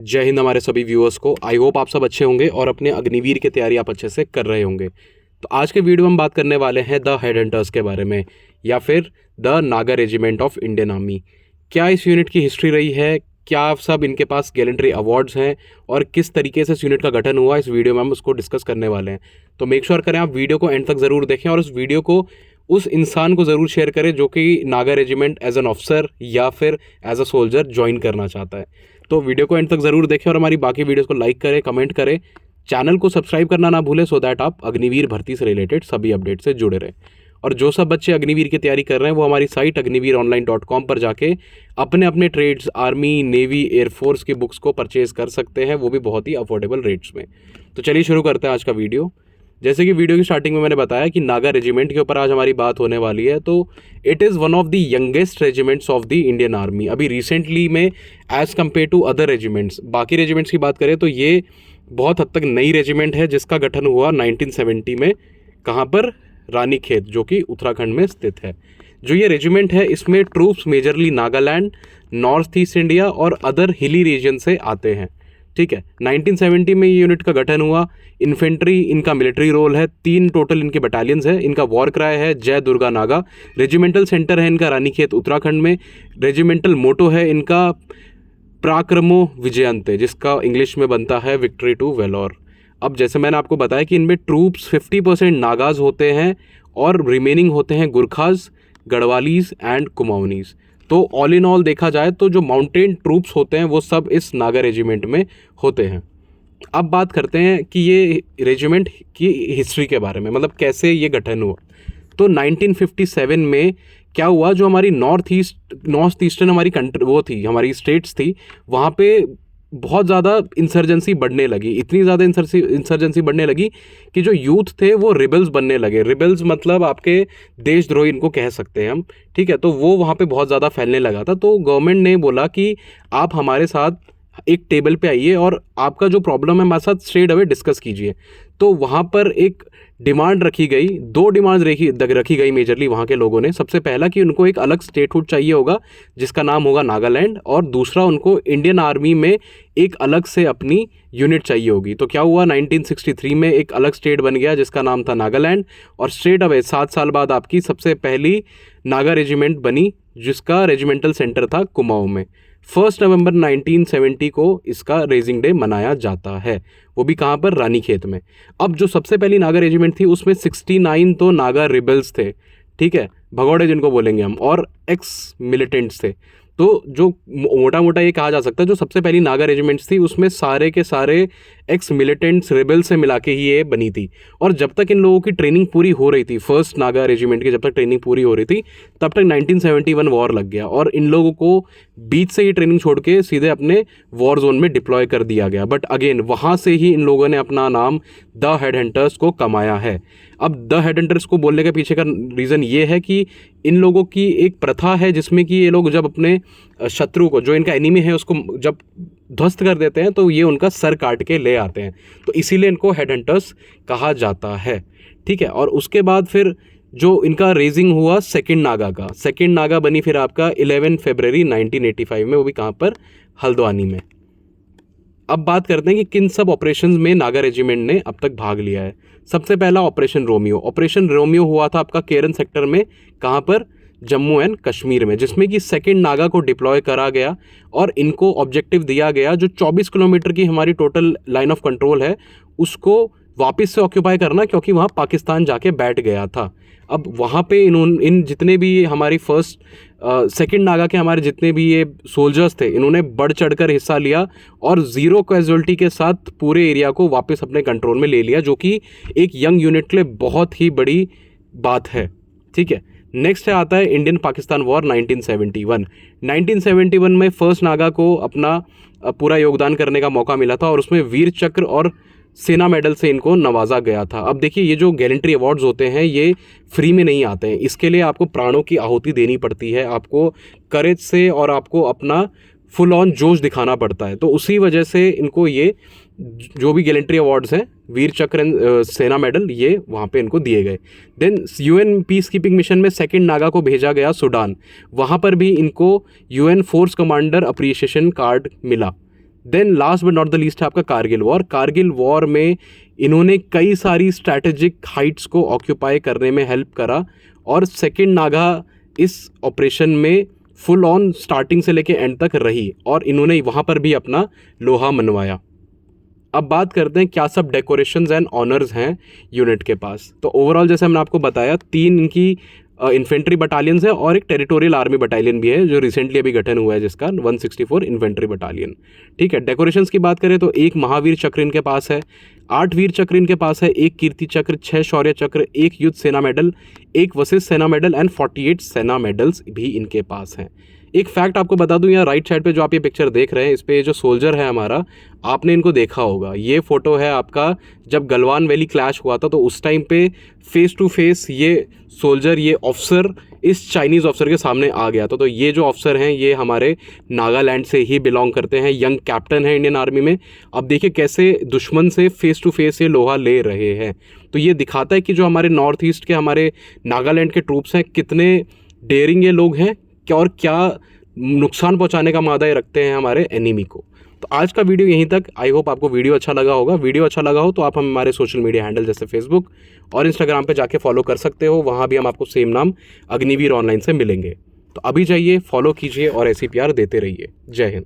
जय हिंद हमारे सभी व्यूअर्स को। आई होप आप सब अच्छे होंगे और अपने अग्निवीर की तैयारी आप अच्छे से कर रहे होंगे। तो आज के वीडियो में हम बात करने वाले हैं द हेड हंटर्स के बारे में, या फिर the Naga regiment of Indian army. क्या इस यूनिट की हिस्ट्री रही है, क्या सब इनके पास गैलेंट्री अवार्ड्स हैं और किस तरीके से इस यूनिट का गठन हुआ, इस वीडियो में हम उसको डिस्कस करने वाले हैं। तो मेक श्योर करें आप वीडियो को एंड तक ज़रूर देखें और उस वीडियो को उस इंसान को ज़रूर शेयर करें जो कि Naga regiment as an officer या फिर एज अ सोल्जर ज्वाइन करना चाहता है। तो वीडियो को एंड तक ज़रूर देखें और हमारी बाकी वीडियोस को लाइक करें, कमेंट करें, चैनल को सब्सक्राइब करना ना भूलें, सो दैट आप अग्निवीर भर्ती से रिलेटेड सभी अपडेट से जुड़े रहें। और जो सब बच्चे अग्निवीर की तैयारी कर रहे हैं वो हमारी साइट agniveeronline.com पर जाके अपने अपने ट्रेड्स, आर्मी, नेवी, एयरफोर्स की बुक्स को परचेज कर सकते हैं, वो भी बहुत ही अफोर्डेबल रेट्स में। तो चलिए शुरू करते हैं आज का वीडियो। जैसे कि वीडियो की स्टार्टिंग में मैंने बताया कि नागा रेजिमेंट के ऊपर आज हमारी बात होने वाली है। तो it is one of the youngest regiments of the Indian army. अभी रिसेंटली में as compare to other regiments, बाकी रेजिमेंट्स की बात करें तो ये बहुत हद तक नई रेजिमेंट है जिसका गठन हुआ 1970 में। कहाँ पर? रानीखेत, जो कि उत्तराखंड में स्थित है। जो ये रेजिमेंट है इसमें troops majorly Nagaland, north east India और अदर हिली रीजन से आते हैं। ठीक है, 1970 में ये यूनिट का गठन हुआ। इन्फेंट्री इनका मिलिट्री रोल है। 3 टोटल इनके बटालियंस है। इनका वॉर क्राई है जय दुर्गा नागा। रेजिमेंटल सेंटर है इनका रानीखेत उत्तराखंड में। रेजिमेंटल मोटो है इनका पराक्रमो विजयंते, जिसका इंग्लिश में बनता है विक्ट्री टू वेलोर। अब जैसे मैंने आपको बताया कि इनमें ट्रूप्स 50% नागाज होते हैं और रिमेनिंग होते हैं गुरखाज, गढ़वालीज एंड कुमाऊनीज। तो ऑल इन ऑल देखा जाए तो जो माउंटेन ट्रूप्स होते हैं वो सब इस नागा रेजिमेंट में होते हैं। अब बात करते हैं कि ये रेजिमेंट की हिस्ट्री के बारे में, मतलब कैसे ये गठन हुआ। तो 1957 में क्या हुआ, जो हमारी नॉर्थ ईस्टर्न हमारी कंट्री वो थी, हमारी स्टेट्स थी, वहाँ पे बहुत ज़्यादा इंसर्जेंसी बढ़ने लगी। इतनी ज़्यादा इंसर्जेंसी बढ़ने लगी कि जो यूथ थे वो रिबल्स बनने लगे। रिबल्स मतलब आपके देशद्रोही इनको कह सकते हैं हम। ठीक है, तो वो वहाँ पे बहुत ज़्यादा फैलने लगा था। तो गवर्नमेंट ने बोला कि आप हमारे साथ एक टेबल पे आइए और आपका जो प्रॉब्लम है हमारे साथ स्ट्रेट अवे डिस्कस कीजिए। तो वहाँ पर एक डिमांड रखी गई, 2 डिमांड रखी गई मेजरली वहाँ के लोगों ने। सबसे पहला कि उनको एक अलग स्टेटहुड चाहिए होगा जिसका नाम होगा नागालैंड, और दूसरा उनको इंडियन आर्मी में एक अलग से अपनी यूनिट चाहिए होगी। तो क्या हुआ, 1963 में एक अलग स्टेट बन गया जिसका नाम था नागालैंड, और स्ट्रेट अवे 7 साल बाद आपकी सबसे पहली नागा रेजिमेंट बनी जिसका रेजिमेंटल सेंटर था कुमाऊं में। 1 नवंबर 1970 को इसका रेजिंग डे मनाया जाता है, वो भी कहाँ पर? रानीखेत में। अब जो सबसे पहली नागा रेजिमेंट थी उसमें 69 तो नागा रिबल्स थे, ठीक है, भगौड़े जिनको बोलेंगे हम, और एक्स मिलिटेंट्स थे। तो जो मोटा मोटा ये कहा जा सकता है जो सबसे पहली नागा रेजिमेंट्स थी उसमें सारे के सारे एक्स मिलिटेंट्स रिबल से मिला के ही ये बनी थी। और जब तक इन लोगों की ट्रेनिंग पूरी हो रही थी, फर्स्ट नागा रेजिमेंट की जब तक ट्रेनिंग पूरी हो रही थी, तब तक 1971 वॉर लग गया और इन लोगों को बीच से ही ट्रेनिंग छोड़ के सीधे अपने वॉर जोन में डिप्लॉय कर दिया गया। बट अगेन वहाँ से ही इन लोगों ने अपना नाम द हेड हंटर्स को कमाया है। अब द हेड हंटर्स को बोलने के पीछे का रीज़न ये है कि इन लोगों की एक प्रथा है जिसमें कि ये लोग जब अपने शत्रु को, जो इनका एनिमी है, उसको जब ध्वस्त कर देते हैं तो ये उनका सर काट के ले आते हैं। तो इसीलिए इनको हेड हंटर्स कहा जाता है। ठीक है, और उसके बाद फिर जो इनका रेजिंग हुआ सेकंड नागा का, सेकंड नागा बनी फिर आपका 11 फरवरी 1985 में, वो भी कहाँ पर? हल्द्वानी में। अब बात करते हैं कि किन सब ऑपरेशंस में नागा रेजिमेंट ने अब तक भाग लिया है। सबसे पहला ऑपरेशन रोमियो। ऑपरेशन रोमियो हुआ था आपका केरन सेक्टर में, कहाँ पर? जम्मू एंड कश्मीर में, जिसमें कि सेकंड नागा को डिप्लॉय करा गया और इनको ऑब्जेक्टिव दिया गया जो 24 किलोमीटर की हमारी टोटल लाइन ऑफ कंट्रोल है उसको वापस से ऑक्यूपाई करना, क्योंकि वहाँ पाकिस्तान जाके बैठ गया था। अब वहाँ पे इन जितने भी हमारी फर्स्ट सेकंड नागा के हमारे जितने भी ये सोल्जर्स थे, इन्होंने बढ़ चढ़कर हिस्सा लिया और 0 कैजुअल्टी के साथ पूरे एरिया को वापस अपने कंट्रोल में ले लिया, जो कि एक यंग यूनिट के लिए बहुत ही बड़ी बात है। ठीक है, नेक्स्ट है आता है इंडियन पाकिस्तान वॉर 1971। 1971 में फर्स्ट नागा को अपना पूरा योगदान करने का मौका मिला था और उसमें वीर चक्र और सेना मेडल से इनको नवाजा गया था। अब देखिए, ये जो गैलेंट्री अवार्ड्स होते हैं ये फ्री में नहीं आते हैं, इसके लिए आपको प्राणों की आहुति देनी पड़ती है, आपको करेज से और आपको अपना फुल ऑन जोश दिखाना पड़ता है। तो उसी वजह से इनको ये जो भी गैलेंट्री अवार्ड्स हैं, वीर चक्र एंड सेना मेडल, ये वहाँ पे इनको दिए गए। Then UN peace keeping mission में सेकंड नागा को भेजा गया सूडान, वहाँ पर भी इनको UN force commander appreciation card मिला। Then last but not the least है आपका कारगिल वॉर। कारगिल वॉर में इन्होंने कई सारी स्ट्रैटेजिक हाइट्स को ऑक्यूपाई करने में हेल्प करा और सेकंड नागा इस ऑपरेशन में फुल ऑन स्टार्टिंग से लेके एंड तक रही और इन्होंने वहाँ पर भी अपना लोहा मनवाया। अब बात करते हैं क्या सब डेकोरेशंस एंड ऑनर्स हैं यूनिट के पास। तो ओवरऑल जैसे हमने आपको बताया 3 इनकी इन्फेंट्री बटालियंस है और एक टेरिटोरियल आर्मी बटालियन भी है जो रिसेंटली अभी गठन हुआ है जिसका 164 इन्फेंट्री बटालियन। ठीक है, डेकोरेशंस की बात करें तो 1 महावीर चक्र इनके पास है, 8 वीर चक्र इनके पास है, 1 कीर्ति चक्र, 6 शौर्य चक्र, 1 युद्ध सेना मेडल, 1 वशिष्ठ सेना मेडल एंड 48 सेना मेडल्स भी इनके पास हैं। एक फैक्ट आपको बता दूं, यहाँ राइट साइड पे जो आप ये पिक्चर देख रहे हैं इस पे जो सोल्जर है हमारा, आपने इनको देखा होगा। ये फोटो है आपका जब गलवान वैली क्लैश हुआ था तो उस टाइम पे फेस टू फेस ये सोल्जर, ये ऑफिसर इस चाइनीज़ ऑफिसर के सामने आ गया था। तो ये जो ऑफिसर हैं ये हमारे नागालैंड से ही बिलोंग करते हैं, यंग कैप्टन है इंडियन आर्मी में। अब देखिए कैसे दुश्मन से फेस टू फेस ये लोहा ले रहे हैं। तो ये दिखाता है कि जो हमारे नॉर्थ ईस्ट के हमारे नागालैंड के ट्रूप्स हैं कितने डेयरिंग ये लोग हैं और क्या नुकसान पहुंचाने का मादा रखते हैं हमारे एनिमी को। तो आज का वीडियो यहीं तक। आई होप आपको वीडियो अच्छा लगा होगा। वीडियो अच्छा लगा हो तो आप हमारे सोशल मीडिया हैंडल जैसे फेसबुक और इंस्टाग्राम पे जाके फॉलो कर सकते हो, वहाँ भी हम आपको सेम नाम अग्निवीर ऑनलाइन से मिलेंगे। तो अभी जाइए, फॉलो कीजिए और ऐसी प्यार देते रहिए। जय हिंद।